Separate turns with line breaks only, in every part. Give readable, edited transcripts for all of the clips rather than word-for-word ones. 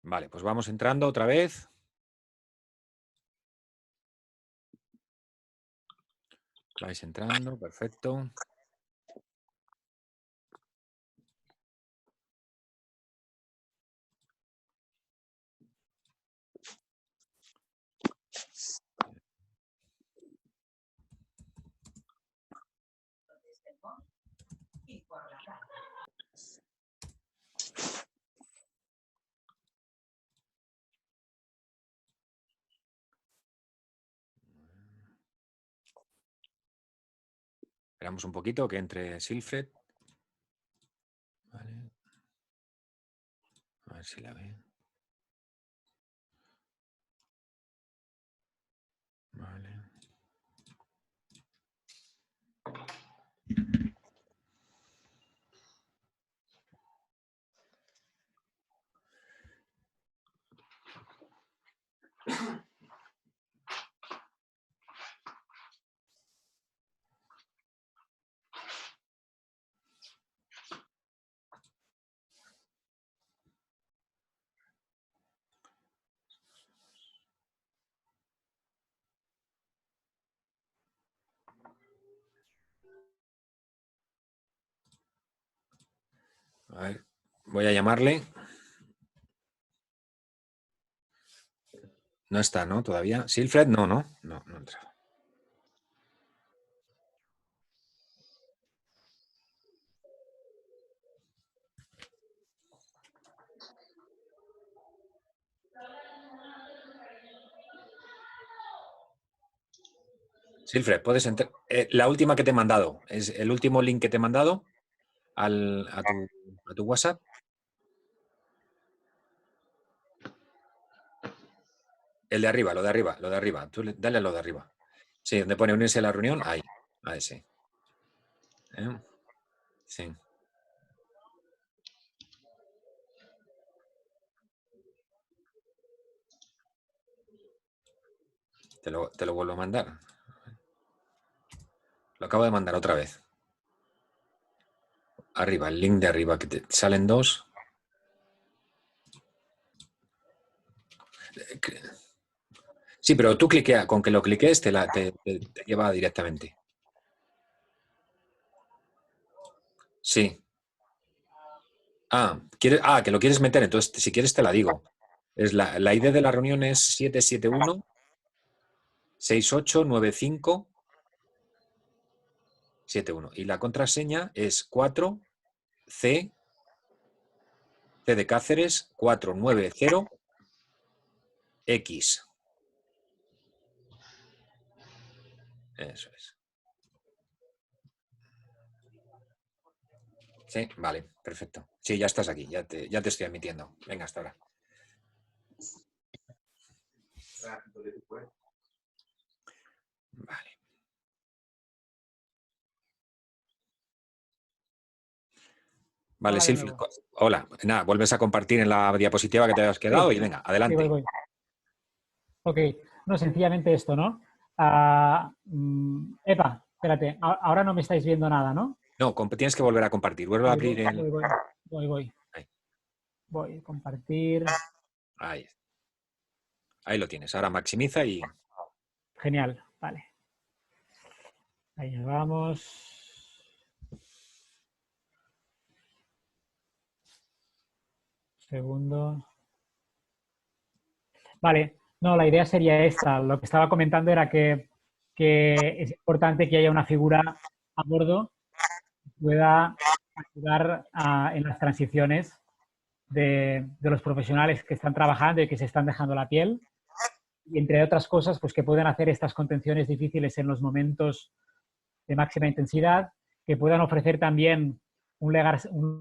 Vale, pues vamos entrando otra vez. Vais entrando, perfecto. Esperamos un poquito que entre Silfred. Vale. A ver si la ve. Vale. A ver, voy a llamarle. No está, ¿no? Todavía. Silfred, no, no. No, no entra. Silfred, puedes entrar. La última que te he mandado. Es el último link que te he mandado a tu WhatsApp. El de arriba, lo de arriba, lo de arriba. Tú dale a lo de arriba. Sí, donde pone unirse a la reunión, ahí. A ese. Sí. Te lo vuelvo a mandar. Lo acabo de mandar otra vez. Arriba, el link de arriba, que te salen dos. Sí, pero tú cliquea, con que lo cliques te lleva directamente. Sí. Que lo quieres meter, entonces si quieres te la digo. La ID de la reunión es 771-6895-71. Y la contraseña es 4C de Cáceres 490X. Eso es. Sí, vale, perfecto. Sí, ya estás aquí, ya te estoy admitiendo. Venga, hasta ahora. Vale. Vale, Silfred. Hola. Nada, vuelves a compartir en la diapositiva que te habías quedado y venga, adelante.
Sí, voy. Ok, no, sencillamente esto, ¿no? Epa, espérate, ahora no me estáis viendo nada, ¿no?
No, tienes que volver a compartir. Vuelve a abrir el...
Voy.
Ahí.
Voy a compartir.
Ahí. Ahí lo tienes. Ahora maximiza y...
Genial, vale. Ahí vamos. Segundo. Vale, no, la idea sería esta. Lo que estaba comentando era que es importante que haya una figura a bordo que pueda ayudar en las transiciones de los profesionales que están trabajando y que se están dejando la piel. Y entre otras cosas, pues que puedan hacer estas contenciones difíciles en los momentos de máxima intensidad, que puedan ofrecer también un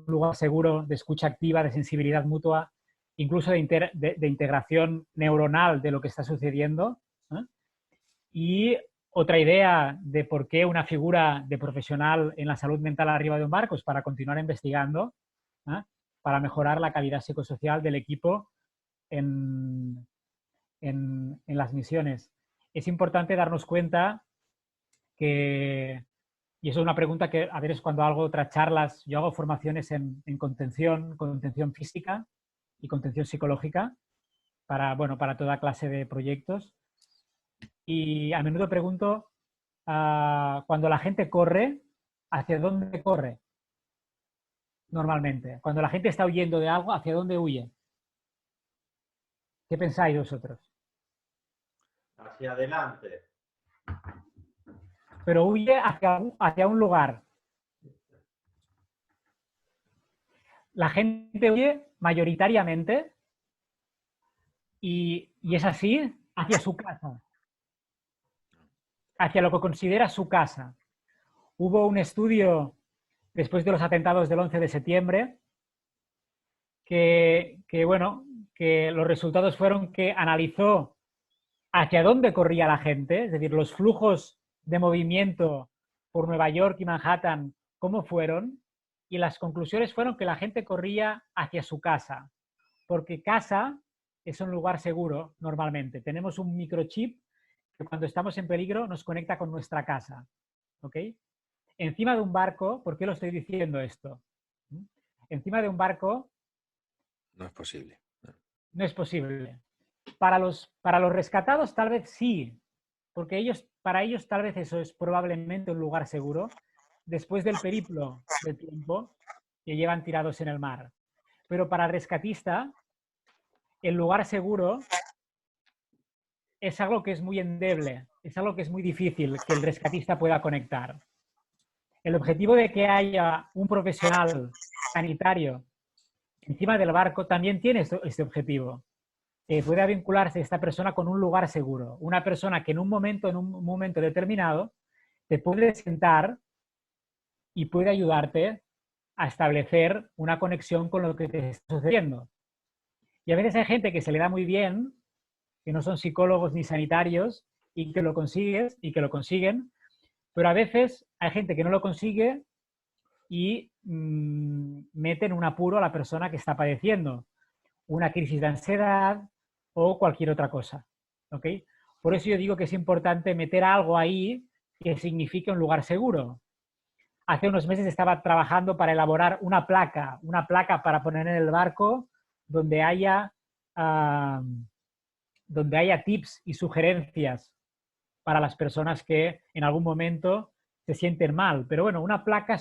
lugar seguro de escucha activa, de sensibilidad mutua, incluso de integración neuronal de lo que está sucediendo. ¿Eh? Y otra idea de por qué una figura de profesional en la salud mental arriba de un barco es para continuar investigando, ¿eh? Para mejorar la calidad psicosocial del equipo en las misiones. Es importante darnos cuenta que, y eso es una pregunta que a veces cuando hago otras charlas, yo hago formaciones en contención física, y contención psicológica para, bueno, para toda clase de proyectos. Y a menudo pregunto, cuando la gente corre, ¿hacia dónde corre? Normalmente. Cuando la gente está huyendo de algo, ¿hacia dónde huye? ¿Qué pensáis vosotros?
Hacia adelante.
Pero huye hacia un lugar. La gente huye mayoritariamente y es así hacia su casa, hacia lo que considera su casa. Hubo un estudio después de los atentados del 11 de septiembre bueno, que los resultados fueron que analizó hacia dónde corría la gente, es decir, los flujos de movimiento por Nueva York y Manhattan, cómo fueron, y las conclusiones fueron que la gente corría hacia su casa, porque casa es un lugar seguro normalmente. Tenemos un microchip que cuando estamos en peligro nos conecta con nuestra casa. ¿Ok? Encima de un barco, ¿por qué lo estoy diciendo esto? Encima de un barco
No es posible.
no es posible. Para los rescatados tal vez sí, porque para ellos tal vez eso es probablemente un lugar seguro después del periplo del tiempo que llevan tirados en el mar. Pero para el rescatista, el lugar seguro es algo que es muy endeble, es algo que es muy difícil que el rescatista pueda conectar. El objetivo de que haya un profesional sanitario encima del barco también tiene este objetivo. Pueda vincularse esta persona con un lugar seguro. Una persona que en un momento determinado, te puede sentar y puede ayudarte a establecer una conexión con lo que te está sucediendo. Y a veces hay gente que se le da muy bien, que no son psicólogos ni sanitarios, y que lo consiguen, pero a veces hay gente que no lo consigue y mete en un apuro a la persona que está padeciendo una crisis de ansiedad o cualquier otra cosa. ¿Ok? Por eso yo digo que es importante meter algo ahí que signifique un lugar seguro. Hace unos meses estaba trabajando para elaborar una placa para poner en el barco donde haya tips y sugerencias para las personas que en algún momento se sienten mal. Pero bueno, una placa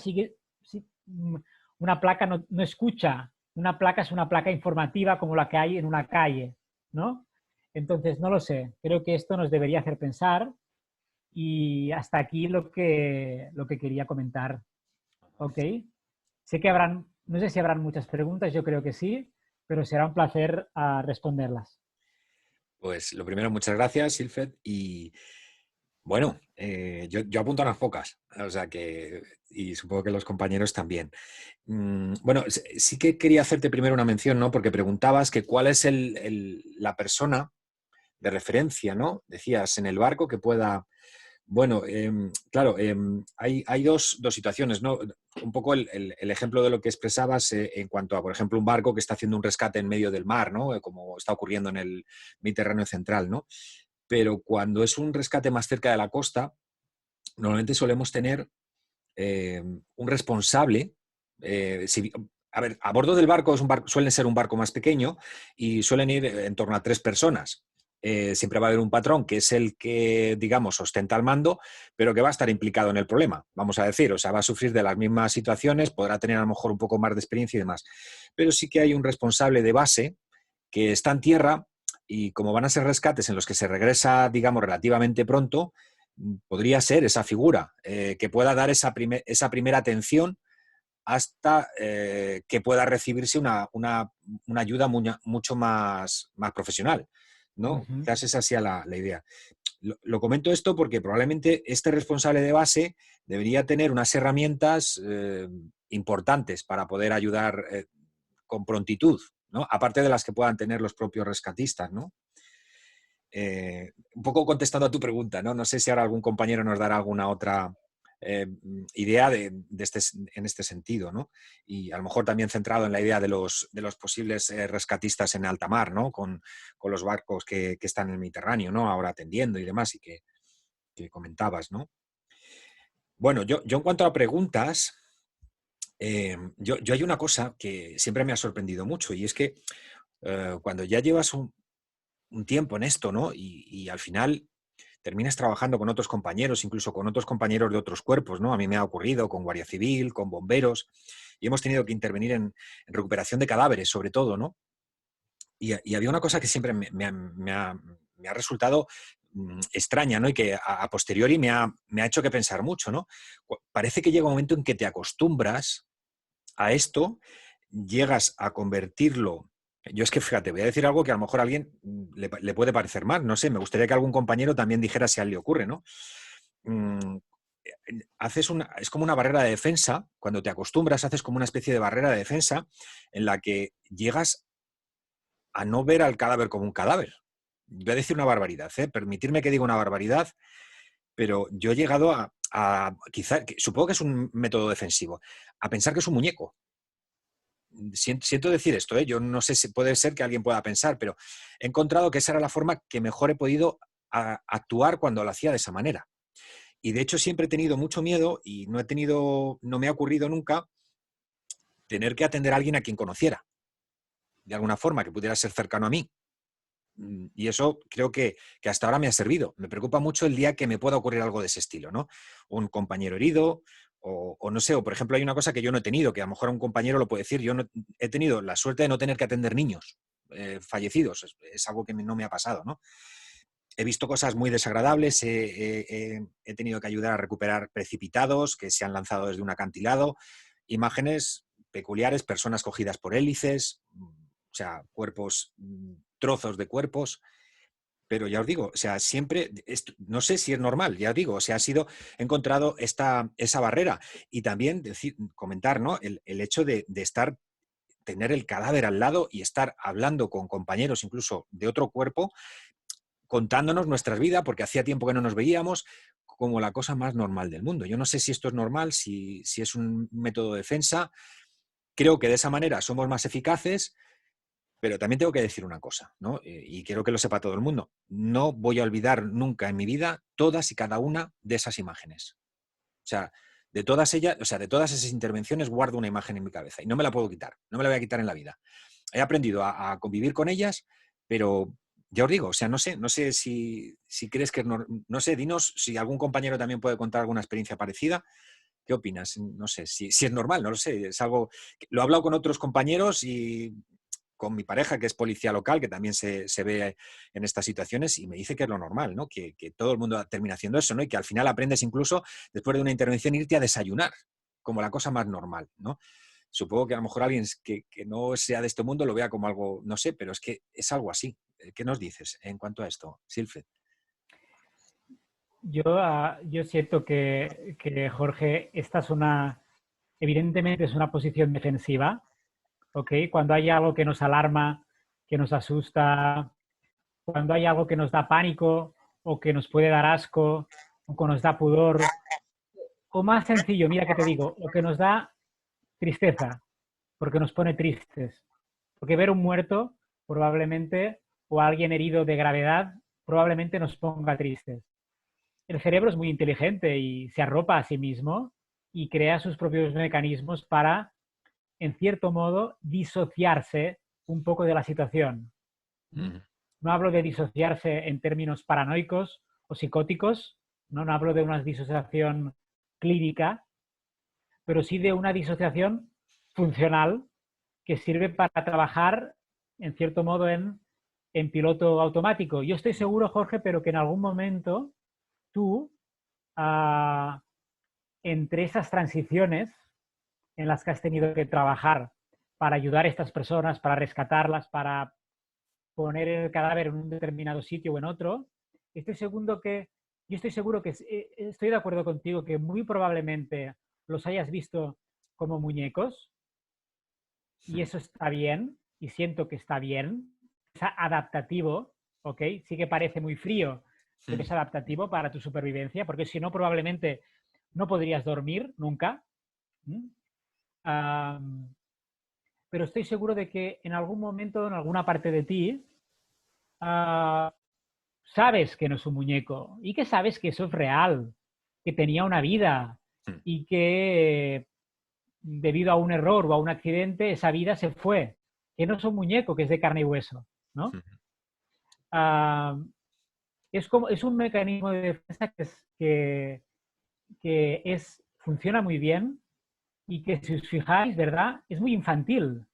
una placa no escucha. Una placa es una placa informativa como la que hay en una calle, ¿no? Entonces, no lo sé. Creo que esto nos debería hacer pensar y hasta aquí lo que quería comentar. ¿Ok? Sé que no sé si habrán muchas preguntas, yo creo que sí, pero será un placer responderlas.
Pues lo primero, muchas gracias, Silfed. Y bueno, yo apunto a unas pocas, o sea que, y supongo que los compañeros también. Bueno, sí que quería hacerte primero una mención, ¿no? Porque preguntabas que cuál es la persona de referencia, ¿no? Decías, en el barco que pueda... Bueno, claro, hay dos situaciones, ¿no? Un poco el ejemplo de lo que expresabas en cuanto a, por ejemplo, un barco que está haciendo un rescate en medio del mar, ¿no? Como está ocurriendo en el Mediterráneo central, ¿no? Pero cuando es un rescate más cerca de la costa, normalmente solemos tener un responsable. A ver, a bordo del barco, suelen ser un barco más pequeño y suelen ir en torno a 3 personas. Siempre va a haber un patrón que es el que, digamos, ostenta el mando, pero que va a estar implicado en el problema, vamos a decir. O sea, va a sufrir de las mismas situaciones, podrá tener a lo mejor un poco más de experiencia y demás. Pero sí que hay un responsable de base que está en tierra y como van a ser rescates en los que se regresa, digamos, relativamente pronto, podría ser esa figura que pueda dar esa primera atención hasta que pueda recibirse una ayuda mucho más profesional, ¿no?
Uh-huh.
Quizás esa sea la idea. Lo comento esto porque probablemente este responsable de base debería tener unas herramientas importantes para poder ayudar con prontitud, ¿no? Aparte de las que puedan tener los propios rescatistas, ¿no? Un poco contestando a tu pregunta, ¿no? No sé si ahora algún compañero nos dará alguna otra idea en este sentido, ¿no? Y a lo mejor también centrado en la idea de los posibles rescatistas en alta mar, ¿no? Con los barcos que están en el Mediterráneo, ¿no? Ahora atendiendo y demás, y que comentabas, ¿no? Bueno, yo en cuanto a preguntas, yo hay una cosa que siempre me ha sorprendido mucho, y es que cuando ya llevas un tiempo en esto, ¿no? Y al final terminas trabajando con otros compañeros, incluso con otros compañeros de otros cuerpos, ¿no? A mí me ha ocurrido con Guardia Civil, con bomberos, y hemos tenido que intervenir en recuperación de cadáveres, sobre todo, ¿no? Y había una cosa que siempre me ha resultado extraña, ¿no? Y que a posteriori me ha hecho que pensar mucho, ¿no? Parece que llega un momento en que te acostumbras a esto, llegas a convertirlo. Yo es que, fíjate, voy a decir algo que a lo mejor a alguien le puede parecer mal, no sé, me gustaría que algún compañero también dijera si a él le ocurre, ¿no? Mm, es como una barrera de defensa, cuando te acostumbras haces como una especie de barrera de defensa en la que llegas a no ver al cadáver como un cadáver. Voy a decir una barbaridad, ¿eh? Permitirme que diga una barbaridad, pero yo he llegado quizá, supongo que es un método defensivo, a pensar que es un muñeco. Siento decir esto, ¿eh? Yo no sé si puede ser que alguien pueda pensar, pero he encontrado que esa era la forma que mejor he podido actuar cuando lo hacía de esa manera. Y de hecho siempre he tenido mucho miedo y no me ha ocurrido nunca tener que atender a alguien a quien conociera, de alguna forma, que pudiera ser cercano a mí. Y eso creo que hasta ahora me ha servido. Me preocupa mucho el día que me pueda ocurrir algo de ese estilo, ¿no? Un compañero herido, o no sé, o por ejemplo hay una cosa que yo no he tenido, que a lo mejor a un compañero lo puede decir, yo no, he tenido la suerte de no tener que atender niños fallecidos, es algo que no me ha pasado, ¿no? He visto cosas muy desagradables, he tenido que ayudar a recuperar precipitados que se han lanzado desde un acantilado, imágenes peculiares, personas cogidas por hélices, o sea, cuerpos, trozos de cuerpos, pero ya os digo, o sea, siempre, no sé si es normal, ya os digo, o sea, he encontrado esa barrera y también comentar, ¿no? El hecho de tener el cadáver al lado y estar hablando con compañeros incluso de otro cuerpo, contándonos nuestras vidas, porque hacía tiempo que no nos veíamos, como la cosa más normal del mundo. Yo no sé si esto es normal, si es un método de defensa. Creo que de esa manera somos más eficaces, pero también tengo que decir una cosa, ¿no? Y quiero que lo sepa todo el mundo. No voy a olvidar nunca en mi vida todas y cada una de esas imágenes. O sea, de todas ellas, o sea, de todas esas intervenciones guardo una imagen en mi cabeza y no me la puedo quitar, no me la voy a quitar en la vida. He aprendido a convivir con ellas, pero ya os digo, o sea, no sé si crees que no sé, dinos si algún compañero también puede contar alguna experiencia parecida. ¿Qué opinas? No sé, si es normal, no lo sé, es algo. Lo he hablado con otros compañeros y con mi pareja, que es policía local, que también se ve en estas situaciones, y me dice que es lo normal, ¿no? Que todo el mundo termina haciendo eso, ¿no? Y que al final aprendes incluso, después de una intervención, irte a desayunar, como la cosa más normal, ¿no? Supongo que a lo mejor alguien que no sea de este mundo lo vea como algo, no sé, pero es que es algo así. ¿Qué nos dices en cuanto a esto, Silfred?
Yo siento que, Jorge, evidentemente es una posición defensiva, ¿ok? Cuando hay algo que nos alarma, que nos asusta, cuando hay algo que nos da pánico o que nos puede dar asco o que nos da pudor, o más sencillo, mira que te digo, o que nos da tristeza, porque nos pone tristes. Porque ver un muerto probablemente, o a alguien herido de gravedad, probablemente nos ponga tristes. El cerebro es muy inteligente y se arropa a sí mismo y crea sus propios mecanismos para, en cierto modo, disociarse un poco de la situación. No hablo de disociarse en términos paranoicos o psicóticos, no hablo de una disociación clínica, pero sí de una disociación funcional que sirve para trabajar, en cierto modo, en piloto automático. Yo estoy seguro, Jorge, pero que en algún momento tú, uh, entre esas transiciones en las que has tenido que trabajar para ayudar a estas personas, para rescatarlas, para poner el cadáver en un determinado sitio o en otro, yo estoy seguro que estoy de acuerdo contigo que muy probablemente los hayas visto como muñecos y eso está bien y siento que está bien, es adaptativo, ¿ok? Sí que parece muy frío, pero es adaptativo para tu supervivencia, porque si no probablemente no podrías dormir nunca. Pero estoy seguro de que en algún momento, en alguna parte de ti, sabes que no es un muñeco y que sabes que eso es real, que tenía una vida y que debido a un error o a un accidente esa vida se fue que no es un muñeco, que es de carne y hueso, ¿no? Es un mecanismo de defensa que funciona muy bien y que, si os fijáis, ¿verdad? Es muy infantil,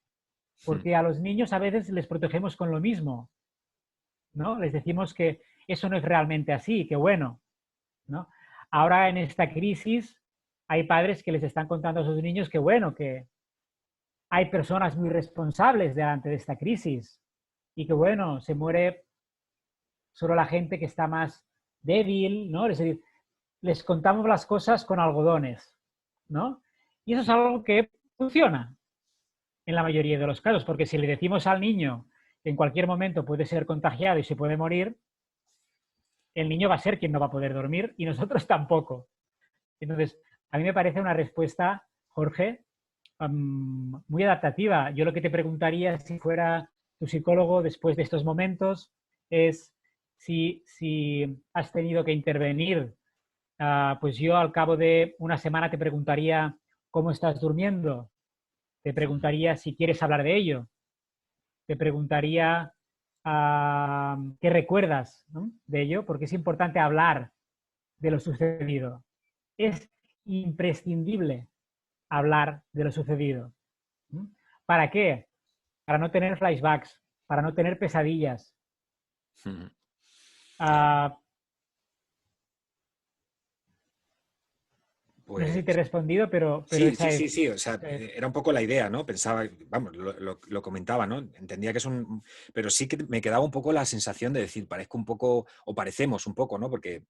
porque a los niños a veces les protegemos con lo mismo, ¿no? Les decimos que eso no es realmente así, que bueno, ¿no? Ahora en esta crisis hay padres que les están contando a sus niños que bueno, que hay personas muy responsables delante de esta crisis y que bueno, se muere solo la gente que está más débil, ¿no? Es decir, les contamos las cosas con algodones, ¿no? Y eso es algo que funciona en la mayoría de los casos, porque si le decimos al niño que en cualquier momento puede ser contagiado y se puede morir, el niño va a ser quien no va a poder dormir y nosotros tampoco. Entonces, a mí me parece una respuesta, Jorge, muy adaptativa. Yo lo que te preguntaría, si fuera tu psicólogo después de estos momentos, es si has tenido que intervenir. Pues yo al cabo de una semana te preguntaría cómo estás durmiendo, te preguntaría si quieres hablar de ello, te preguntaría qué recuerdas, ¿no?, de ello, porque es importante hablar de lo sucedido. Es imprescindible hablar de lo sucedido. ¿Para qué? Para no tener flashbacks, para no tener pesadillas. No sé si te he respondido, pero
Sí,
esa
sí, sí,
es...
sí, o sea, era un poco la idea, ¿no? Pensaba, vamos, lo comentaba, ¿no? Entendía que es un... Pero sí que me quedaba un poco la sensación de decir, parezco un poco, o parecemos un poco, ¿no? Porque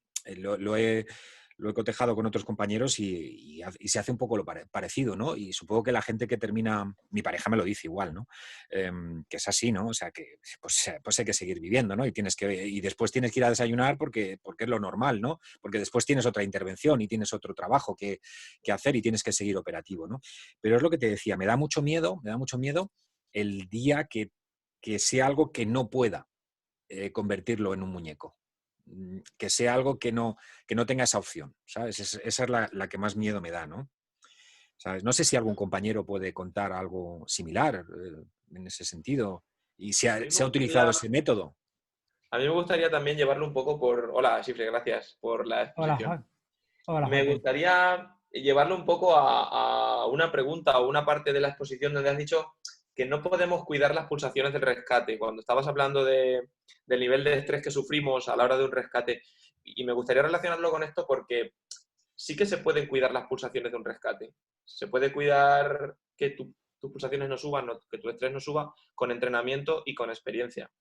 lo he cotejado con otros compañeros y se hace un poco lo parecido, ¿no? Y supongo que la gente que termina, mi pareja me lo dice igual, ¿no? Que es así, ¿no? O sea, que pues hay que seguir viviendo, ¿no? Y después tienes que ir a desayunar porque es lo normal, ¿no? Porque después tienes otra intervención y tienes otro trabajo que hacer y tienes que seguir operativo, ¿no? Pero es lo que te decía, me da mucho miedo el día que sea algo que no pueda convertirlo en un muñeco. Que sea algo que no tenga esa opción, ¿sabes? Esa es la que más miedo me da, ¿no? ¿Sabes? No sé si algún compañero puede contar algo similar en ese sentido y
A mí me
se ha utilizado
gustaría,
ese método.
a mí me gustaría también llevarlo un poco por... Hola, Sifre, gracias por la exposición.
Hola,
Me
Jorge.
gustaría llevarlo un poco a una pregunta o una parte de la exposición donde has dicho que no podemos cuidar las pulsaciones del rescate. Cuando estabas hablando del nivel de estrés que sufrimos a la hora de un rescate, y me gustaría relacionarlo con esto porque sí que se pueden cuidar las pulsaciones de un rescate. Se puede cuidar que tus pulsaciones no suban, que tu estrés no suba con entrenamiento y con experiencia.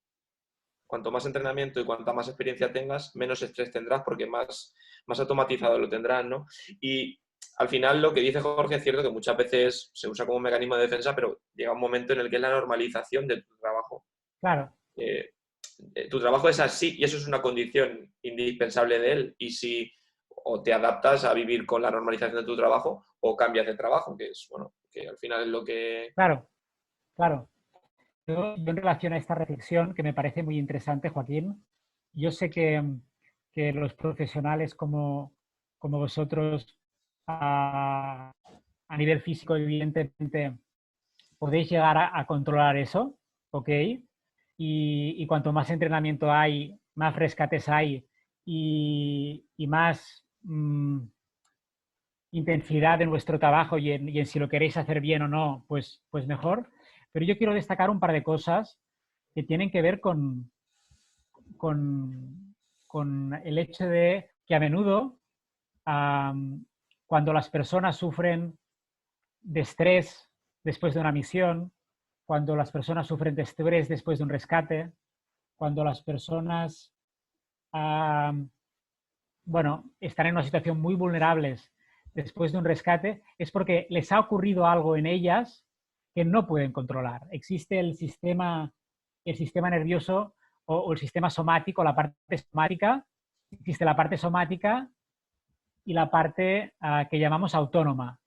Cuanto más entrenamiento y cuanta más experiencia tengas, menos estrés tendrás porque más automatizado lo tendrás, ¿no? Y al final lo que dice Jorge es cierto que muchas veces se usa como un mecanismo de defensa, pero llega un momento en el que es la normalización de tu trabajo.
Claro.
Tu trabajo es así y eso es una condición indispensable de él. Y si o te adaptas a vivir con la normalización de tu trabajo o cambias de trabajo, que es, bueno, que al final es lo que...
Claro, claro. Yo en relación a esta reflexión, que me parece muy interesante, Joaquín, yo sé que los profesionales como vosotros, a nivel físico, evidentemente, podéis llegar a controlar eso, ¿ok? Y cuanto más entrenamiento hay, más rescates hay y más intensidad en vuestro trabajo y en si lo queréis hacer bien o no, pues mejor. Pero yo quiero destacar un par de cosas que tienen que ver con el hecho de que a menudo, cuando las personas sufren de estrés después de una misión, cuando las personas sufren de estrés después de un rescate, cuando las personas están en una situación muy vulnerables después de un rescate, es porque les ha ocurrido algo en ellas que no pueden controlar. Existe el sistema nervioso o el sistema somático, la parte somática. Existe la parte somática y la parte que llamamos autónoma.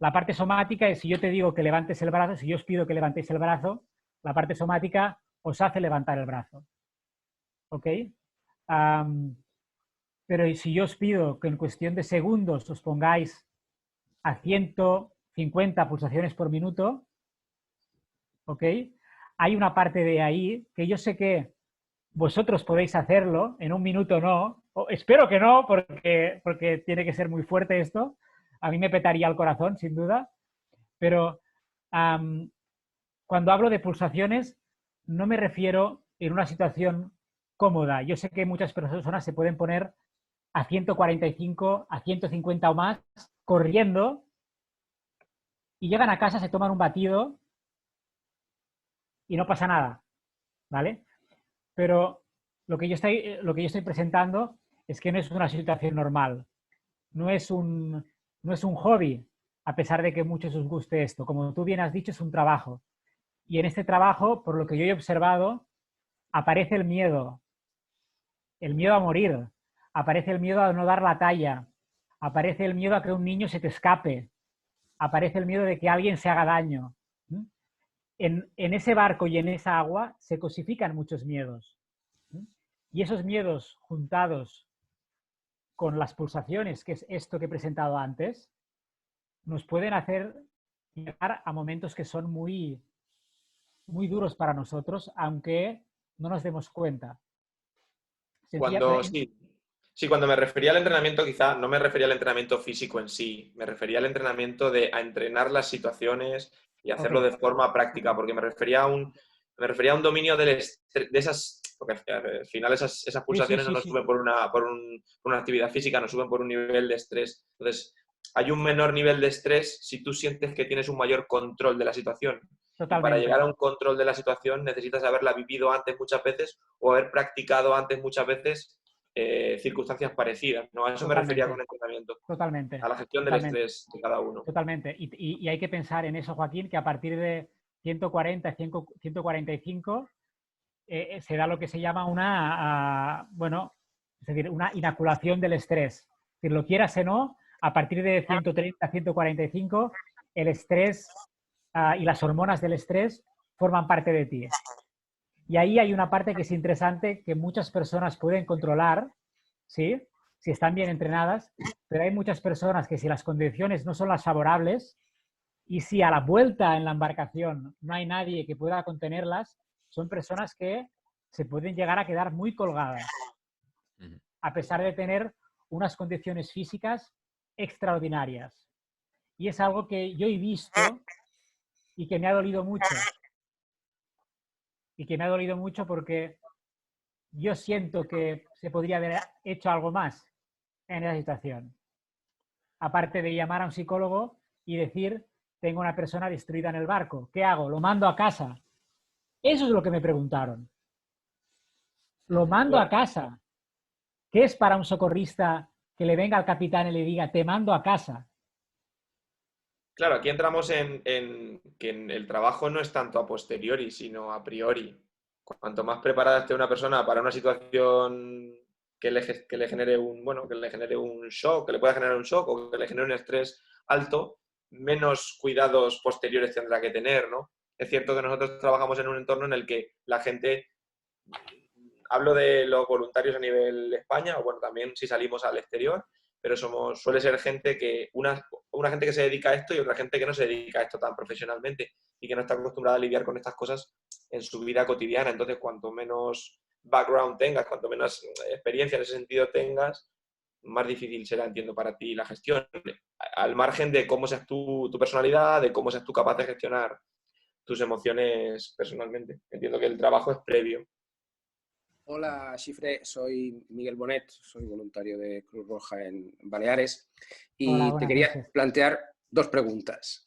La parte somática es si yo te digo que levantes el brazo, si yo os pido que levantéis el brazo, la parte somática os hace levantar el brazo. ¿Ok? Pero si yo os pido que en cuestión de segundos os pongáis a 150 pulsaciones por minuto, ¿ok? hay una parte de ahí que yo sé que vosotros podéis hacerlo, en un minuto no, o espero que no, porque tiene que ser muy fuerte esto, a mí me petaría el corazón, sin duda, pero cuando hablo de pulsaciones no me refiero en una situación cómoda. Yo sé que muchas personas se pueden poner a 145, a 150 o más, corriendo, y llegan a casa, se toman un batido y no pasa nada, ¿vale? Pero lo que yo estoy presentando es que no es una situación normal, no es un hobby, a pesar de que a muchos os guste esto. Como tú bien has dicho, es un trabajo. Y en este trabajo, por lo que yo he observado, aparece el miedo a morir, aparece el miedo a no dar la talla, aparece el miedo a que un niño se te escape, aparece el miedo de que alguien se haga daño. En ese barco y en esa agua se cosifican muchos miedos. Y esos miedos juntados con las pulsaciones, que es esto que he presentado antes, nos pueden hacer llegar a momentos que son muy, muy duros para nosotros, aunque no nos demos cuenta.
Cuando me refería al entrenamiento, quizá no me refería al entrenamiento físico en sí, me refería al entrenamiento a entrenar las situaciones y hacerlo de forma práctica, porque me refería a un dominio de esas, porque al final esas pulsaciones no suben por una actividad física, no suben por un nivel de estrés. Entonces, hay un menor nivel de estrés si tú sientes que tienes un mayor control de la situación.
Totalmente.
Y para llegar a un control de la situación necesitas haberla vivido antes muchas veces o haber practicado antes muchas veces circunstancias parecidas, ¿no? A eso me refería con entrenamiento.
Totalmente.
A la gestión del estrés de cada uno.
Totalmente. Y hay que pensar en eso, Joaquín, que a partir de 140, 145 se da lo que se llama una inaculación del estrés. Es decir, lo quieras o no, a partir de 130, 145, el estrés y las hormonas del estrés forman parte de ti. Y ahí hay una parte que es interesante, que muchas personas pueden controlar, ¿sí? Si están bien entrenadas, pero hay muchas personas que si las condiciones no son las favorables y si a la vuelta en la embarcación no hay nadie que pueda contenerlas, son personas que se pueden llegar a quedar muy colgadas, a pesar de tener unas condiciones físicas extraordinarias. Y es algo que yo he visto y que me ha dolido mucho. Y que me ha dolido mucho porque yo siento que se podría haber hecho algo más en esa situación. Aparte de llamar a un psicólogo y decir, tengo una persona destruida en el barco, ¿qué hago? ¿Lo mando a casa? Eso es lo que me preguntaron. Lo mando a casa. ¿Qué es para un socorrista que le venga al capitán y le diga, te mando a casa?
Claro, aquí entramos en que el trabajo no es tanto a posteriori, sino a priori. Cuanto más preparada esté una persona para una situación que le genere un shock, que le pueda generar un shock o que le genere un estrés alto, menos cuidados posteriores tendrá que tener, ¿no? Es cierto que nosotros trabajamos en un entorno en el que la gente, hablo de los voluntarios a nivel España, o bueno, también si salimos al exterior, pero suele ser gente que, una gente que se dedica a esto y otra gente que no se dedica a esto tan profesionalmente y que no está acostumbrada a lidiar con estas cosas en su vida cotidiana. Entonces, cuanto menos background tengas, cuanto menos experiencia en ese sentido tengas, más difícil será, entiendo, para ti la gestión. Al margen de cómo seas tu personalidad, de cómo seas tú capaz de gestionar tus emociones personalmente. Entiendo que el trabajo es previo.
Hola, Xifre, soy Miguel Bonet, soy voluntario de Cruz Roja en Baleares y te quería plantear dos preguntas.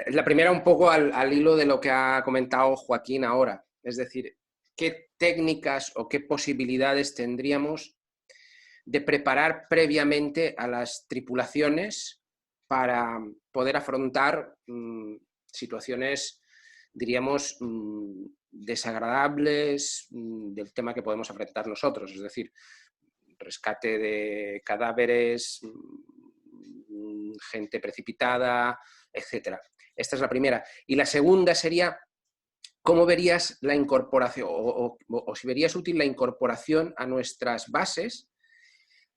La primera un poco al hilo de lo que ha comentado Joaquín ahora, es decir, ¿qué técnicas o qué posibilidades tendríamos de preparar previamente a las tripulaciones para poder afrontar situaciones, diríamos, desagradables del tema que podemos enfrentar nosotros, es decir, rescate de cadáveres, gente precipitada, etc. Esta es la primera. Y la segunda sería, ¿cómo verías la incorporación o si verías útil la incorporación a nuestras bases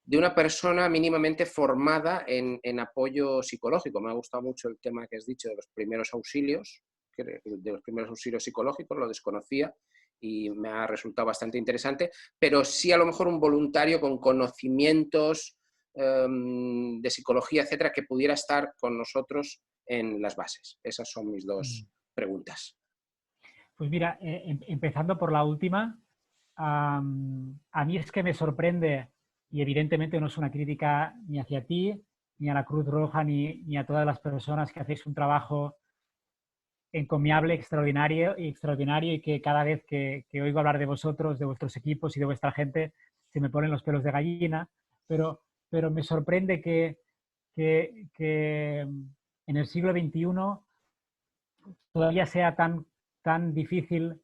de una persona mínimamente formada en apoyo psicológico? Me ha gustado mucho el tema que has dicho de los primeros auxilios, de los primeros auxilios psicológicos, lo desconocía y me ha resultado bastante interesante, pero sí a lo mejor un voluntario con conocimientos de psicología, etcétera, que pudiera estar con nosotros en las bases. Esas son mis dos preguntas.
Pues mira, empezando por la última, a mí es que me sorprende, y evidentemente no es una crítica ni hacia ti, ni a la Cruz Roja, ni a todas las personas que hacéis un trabajo encomiable, extraordinario y que cada vez que oigo hablar de vosotros, de vuestros equipos y de vuestra gente, se me ponen los pelos de gallina, pero me sorprende que en el siglo XXI todavía sea tan difícil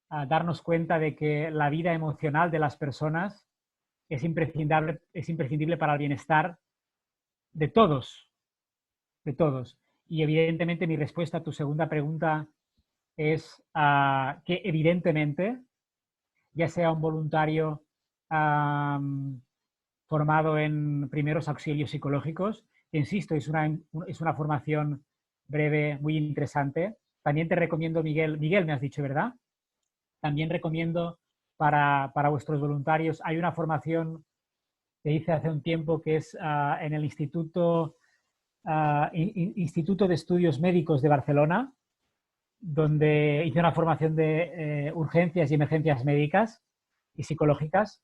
darnos cuenta de que la vida emocional de las personas es imprescindible para el bienestar de todos, de todos. Y evidentemente mi respuesta a tu segunda pregunta es que evidentemente, ya sea un voluntario formado en primeros auxilios psicológicos, que insisto, es una formación breve, muy interesante. También te recomiendo, Miguel, me has dicho, ¿verdad? También recomiendo para vuestros voluntarios, hay una formación que hice hace un tiempo que es en el Instituto de Estudios Médicos de Barcelona, donde hice una formación de urgencias y emergencias médicas y psicológicas,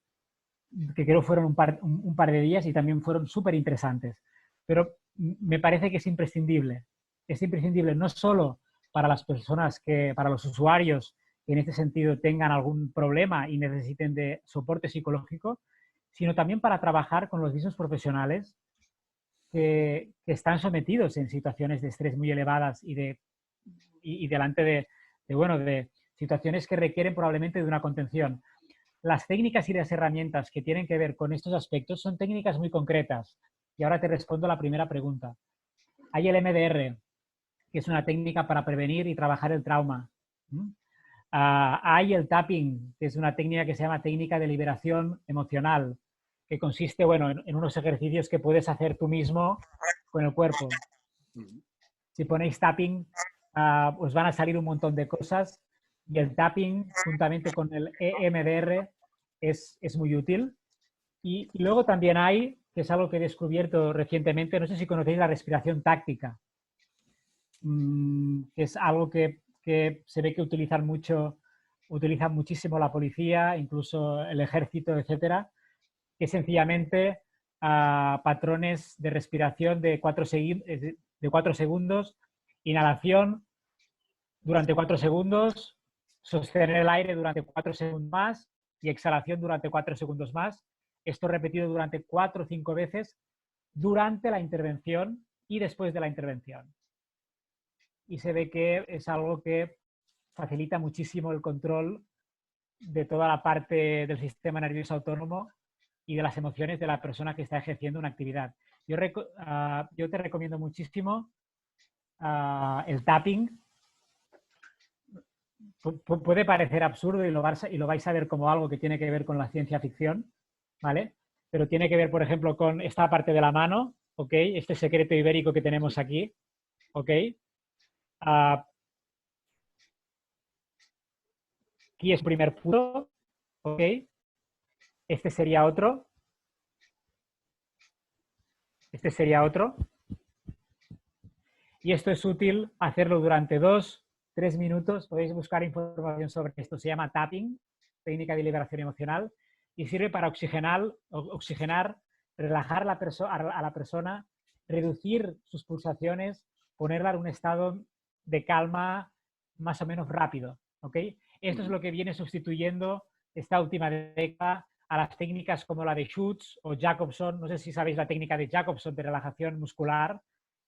que creo fueron un par de días y también fueron súper interesantes. Pero me parece que es imprescindible no solo para las personas, para los usuarios que en este sentido tengan algún problema y necesiten de soporte psicológico, sino también para trabajar con los mismos profesionales que están sometidos en situaciones de estrés muy elevadas y delante de situaciones que requieren probablemente de una contención. Las técnicas y las herramientas que tienen que ver con estos aspectos son técnicas muy concretas. Y ahora te respondo a la primera pregunta. Hay el MDR, que es una técnica para prevenir y trabajar el trauma. Hay el tapping, que es una técnica que se llama técnica de liberación emocional, que consiste, en unos ejercicios que puedes hacer tú mismo con el cuerpo. Si ponéis tapping, os van a salir un montón de cosas y el tapping, juntamente con el EMDR, es muy útil. Y luego también hay, que es algo que he descubierto recientemente, no sé si conocéis la respiración táctica, que es algo que se ve que utilizan muchísimo la policía, incluso el ejército, etcétera, que sencillamente patrones de respiración de 4 segundos, inhalación durante 4 segundos, sostener el aire durante 4 segundos más y exhalación durante 4 segundos más. Esto repetido durante 4 o 5 veces durante la intervención y después de la intervención. Y se ve que es algo que facilita muchísimo el control de toda la parte del sistema nervioso autónomo y de las emociones de la persona que está ejerciendo una actividad. Yo te recomiendo muchísimo el tapping. Puede parecer absurdo y lo vais a ver como algo que tiene que ver con la ciencia ficción, ¿vale? Pero tiene que ver, por ejemplo, con esta parte de la mano, ¿ok? Este secreto ibérico que tenemos aquí, ¿ok? Aquí es primer punto, ¿ok? Este sería otro. Este sería otro. Y esto es útil hacerlo durante 2-3 minutos. Podéis buscar información sobre esto. Se llama tapping, técnica de liberación emocional, y sirve para oxigenar, relajar a la persona, reducir sus pulsaciones, ponerla en un estado de calma más o menos rápido. ¿Okay? Esto es lo que viene sustituyendo esta última década a las técnicas como la de Schutz o Jacobson. No sé si sabéis la técnica de Jacobson de relajación muscular,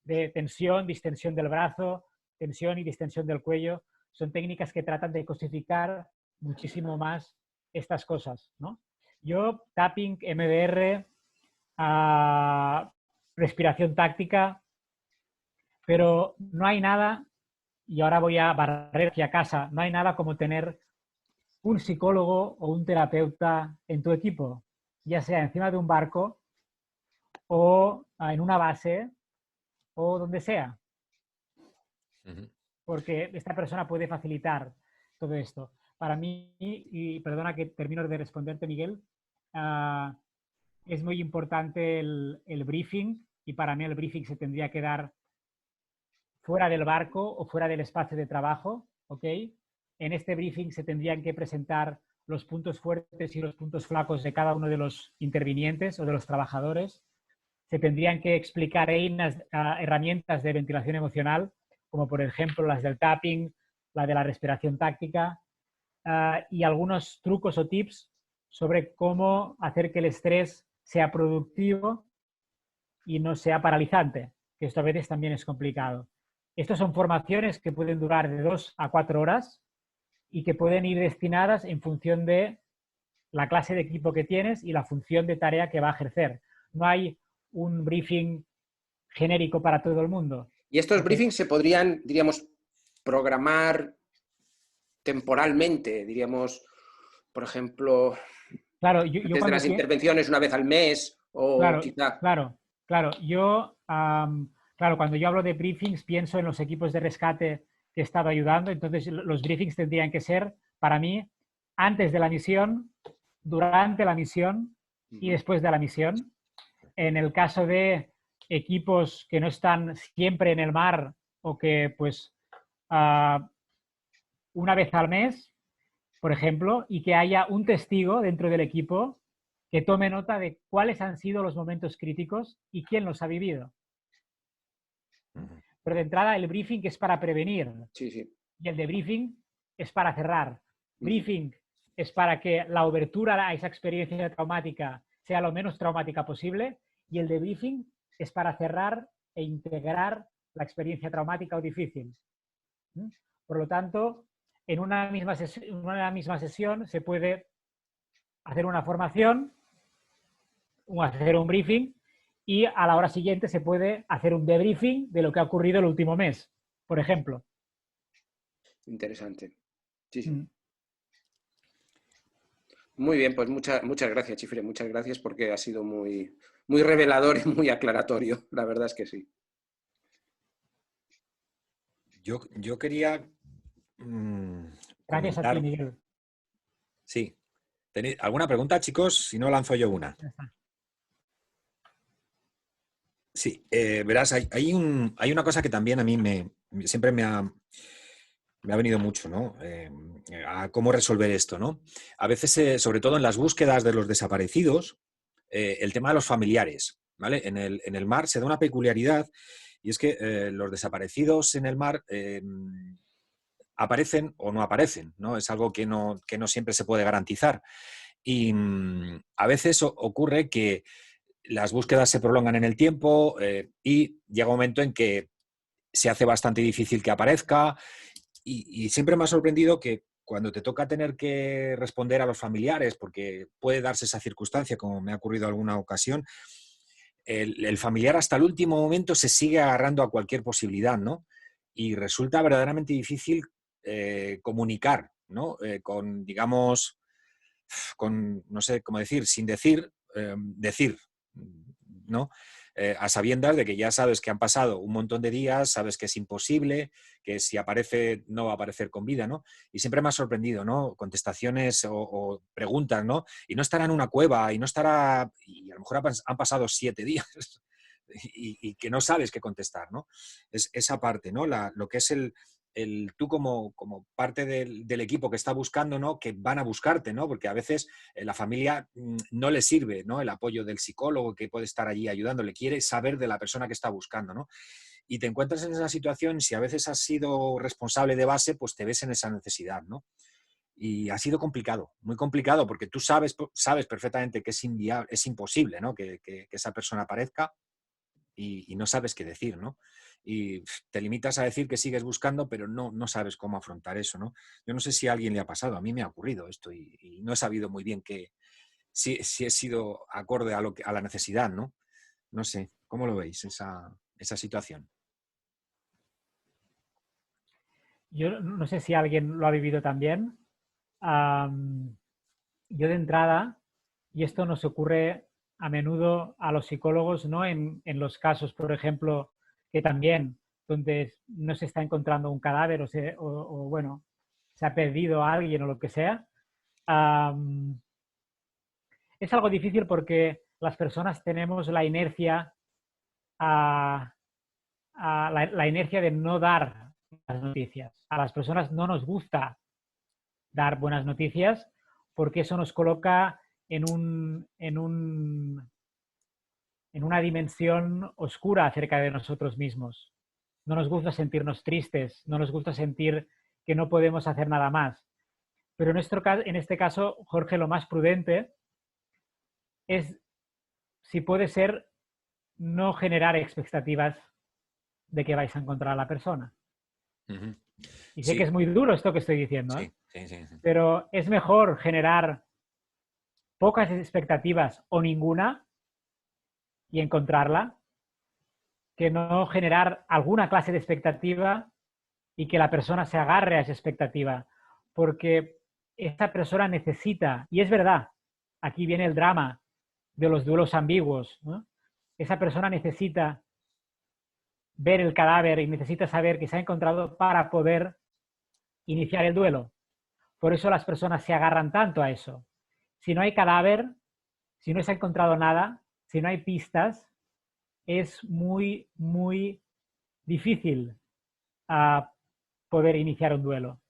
de tensión, distensión del brazo, tensión y distensión del cuello. Son técnicas que tratan de cosificar muchísimo más estas cosas, ¿no? Yo, tapping, MDR, respiración táctica, pero no hay nada, y ahora voy a barrer hacia casa, no hay nada como tener un psicólogo o un terapeuta en tu equipo, ya sea encima de un barco o en una base o donde sea. porque esta persona puede facilitar todo esto. Para mí, y perdona que termino de responderte, Miguel, es muy importante el briefing, y para mí el briefing se tendría que dar fuera del barco o fuera del espacio de trabajo, ¿ok? En este briefing se tendrían que presentar los puntos fuertes y los puntos flacos de cada uno de los intervinientes o de los trabajadores. Se tendrían que explicar herramientas de ventilación emocional, como por ejemplo las del tapping, la de la respiración táctica, y algunos trucos o tips sobre cómo hacer que el estrés sea productivo y no sea paralizante, que esto a veces también es complicado. Estas son formaciones que pueden durar de 2 a 4 horas y que pueden ir destinadas en función de la clase de equipo que tienes y la función de tarea que va a ejercer. No hay un briefing genérico para todo el mundo.
¿Y estos briefings se podrían, diríamos, programar temporalmente? Diríamos, por ejemplo,
claro,
desde las intervenciones una vez al mes o
claro,
quizá...
Claro. Claro, cuando yo hablo de briefings pienso en los equipos de rescate que he estado ayudando, entonces los briefings tendrían que ser, para mí, antes de la misión, durante la misión y después de la misión. En el caso de equipos que no están siempre en el mar o que pues una vez al mes, por ejemplo, y que haya un testigo dentro del equipo que tome nota de cuáles han sido los momentos críticos y quién los ha vivido. Pero de entrada el briefing es para prevenir.
Sí.
Y el debriefing es para cerrar. Briefing es para que la obertura a esa experiencia traumática sea lo menos traumática posible, y el debriefing es para cerrar e integrar la experiencia traumática o difícil. Por lo tanto, en una misma sesión se puede hacer una formación, hacer un briefing, y a la hora siguiente se puede hacer un debriefing de lo que ha ocurrido el último mes, por ejemplo.
Interesante. Sí. Muy bien, pues muchas gracias, Chifre. Muchas gracias porque ha sido muy revelador y muy aclaratorio. La verdad es que sí.
Yo quería
Gracias a ti, Miguel.
Sí. ¿Tenéis alguna pregunta, chicos? Si no, lanzo yo una. Sí, verás, hay una cosa que también a mí siempre me ha venido mucho, ¿no? A cómo resolver esto, ¿no? A veces, sobre todo en las búsquedas de los desaparecidos, el tema de los familiares, ¿vale? En el mar se da una peculiaridad, y es que los desaparecidos en el mar aparecen o no aparecen, ¿no? Es algo que no siempre se puede garantizar. Y a veces ocurre que las búsquedas se prolongan en el tiempo y llega un momento en que se hace bastante difícil que aparezca, y siempre me ha sorprendido que cuando te toca tener que responder a los familiares, porque puede darse esa circunstancia, como me ha ocurrido alguna ocasión, el familiar hasta el último momento se sigue agarrando a cualquier posibilidad, ¿no? Y resulta verdaderamente difícil comunicar, ¿no? Con, digamos, no sé cómo decir, sin decir, decir, ¿no? A sabiendas de que ya sabes que han pasado un montón de días, sabes que es imposible, que si aparece no va a aparecer con vida, ¿no? Y siempre me ha sorprendido, ¿no? Contestaciones o preguntas, ¿no? Y no estará en una cueva, y no estará, y a lo mejor han pasado 7 días y que no sabes qué contestar, ¿no? Es esa parte, ¿no? Lo que es tú como parte del equipo que está buscando, ¿no? Que van a buscarte, ¿no? Porque a veces la familia no le sirve, ¿no? El apoyo del psicólogo que puede estar allí ayudándole, quiere saber de la persona que está buscando, ¿no? Y te encuentras en esa situación, si a veces has sido responsable de base, pues te ves en esa necesidad, ¿no? Y ha sido complicado, muy complicado, porque tú sabes perfectamente que es inviable, es imposible, ¿no? Que esa persona aparezca, y no sabes qué decir, ¿no? Y te limitas a decir que sigues buscando, pero no sabes cómo afrontar eso, ¿no? Yo no sé si a alguien le ha pasado, a mí me ha ocurrido esto, y no he sabido muy bien si he sido acorde a la necesidad, ¿no? No sé, ¿cómo lo veis esa situación?
Yo no sé si alguien lo ha vivido también. Yo de entrada, y esto nos ocurre a menudo a los psicólogos, ¿no? En los casos, por ejemplo, que también donde no se está encontrando un cadáver o bueno, se ha perdido a alguien o lo que sea. Es algo difícil porque las personas tenemos la inercia, la inercia de no dar las noticias. A las personas no nos gusta dar buenas noticias porque eso nos coloca en una dimensión oscura acerca de nosotros mismos. No nos gusta sentirnos tristes, no nos gusta sentir que no podemos hacer nada más. Pero en este caso, Jorge, lo más prudente es, si puede ser, no generar expectativas de que vais a encontrar a la persona. Y sé que es muy duro esto que estoy diciendo, ¿eh?
Sí.
Pero es mejor generar pocas expectativas o ninguna y encontrarla, que no generar alguna clase de expectativa y que la persona se agarre a esa expectativa. Porque esta persona necesita, y es verdad, aquí viene el drama de los duelos ambiguos, ¿no? Esa persona necesita ver el cadáver y necesita saber que se ha encontrado para poder iniciar el duelo. Por eso las personas se agarran tanto a eso. Si no hay cadáver, si no se ha encontrado nada, si no hay pistas, es muy, muy difícil poder iniciar un duelo.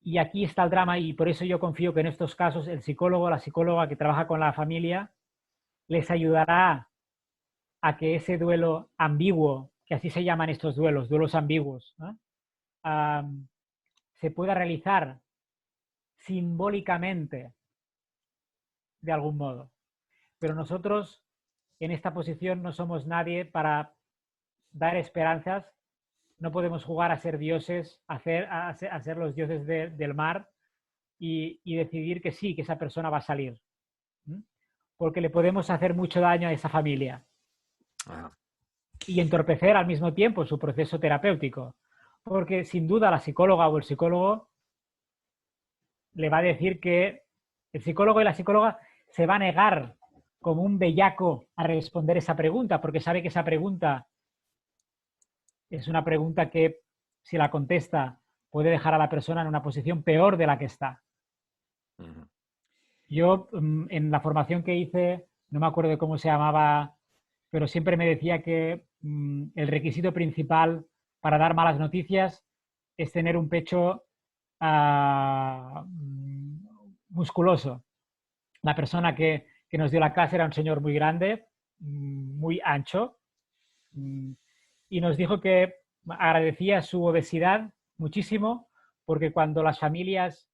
Y aquí está el drama, y por eso yo confío que en estos casos el psicólogo o la psicóloga que trabaja con la familia les ayudará a que ese duelo ambiguo, que así se llaman estos duelos, duelos ambiguos, ¿no? Se pueda realizar simbólicamente de algún modo. Pero nosotros en esta posición no somos nadie para dar esperanzas, no podemos jugar a ser dioses, a ser los dioses del mar y decidir que sí, que esa persona va a salir. Porque le podemos hacer mucho daño a esa familia. Y entorpecer al mismo tiempo su proceso terapéutico. Porque sin duda la psicóloga o el psicólogo le va a decir que el psicólogo y la psicóloga se va a negar como un bellaco a responder esa pregunta, porque sabe que esa pregunta es una pregunta que, si la contesta, puede dejar a la persona en una posición peor de la que está. Yo, en la formación que hice, no me acuerdo de cómo se llamaba, pero siempre me decía que el requisito principal para dar malas noticias es tener un pecho musculoso. La persona que nos dio la clase era un señor muy grande, muy ancho, y nos dijo que agradecía su obesidad muchísimo, porque cuando las familias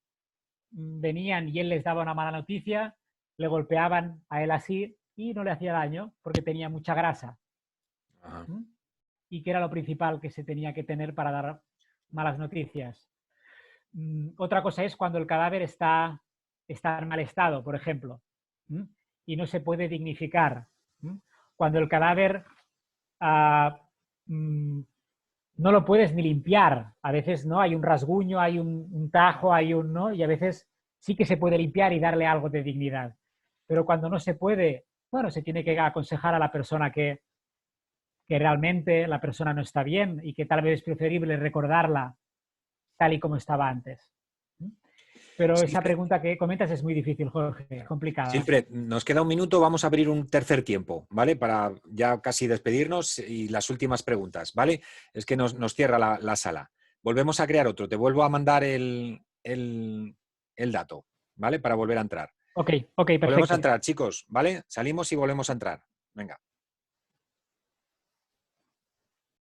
venían y él les daba una mala noticia, le golpeaban a él así y no le hacía daño porque tenía mucha grasa. Y que era lo principal que se tenía que tener para dar malas noticias. Otra cosa es cuando el cadáver está en mal estado, por ejemplo, y no se puede dignificar. Cuando el cadáver no lo puedes ni limpiar. A veces no, hay un rasguño, hay un tajo, hay un no, y a veces sí que se puede limpiar y darle algo de dignidad. Pero cuando no se puede, bueno, se tiene que aconsejar a la persona que realmente la persona no está bien y que tal vez es preferible recordarla tal y como estaba antes. Pero esa pregunta que comentas es muy difícil, Jorge, es complicada.
Siempre nos queda un minuto, vamos a abrir un tercer tiempo, ¿vale? Para ya casi despedirnos y las últimas preguntas, ¿vale? Es que nos cierra la sala. Volvemos a crear otro, te vuelvo a mandar el dato, ¿vale? Para volver a entrar.
Ok, perfecto.
Volvemos a entrar, chicos, ¿vale? Salimos y volvemos a entrar. Venga.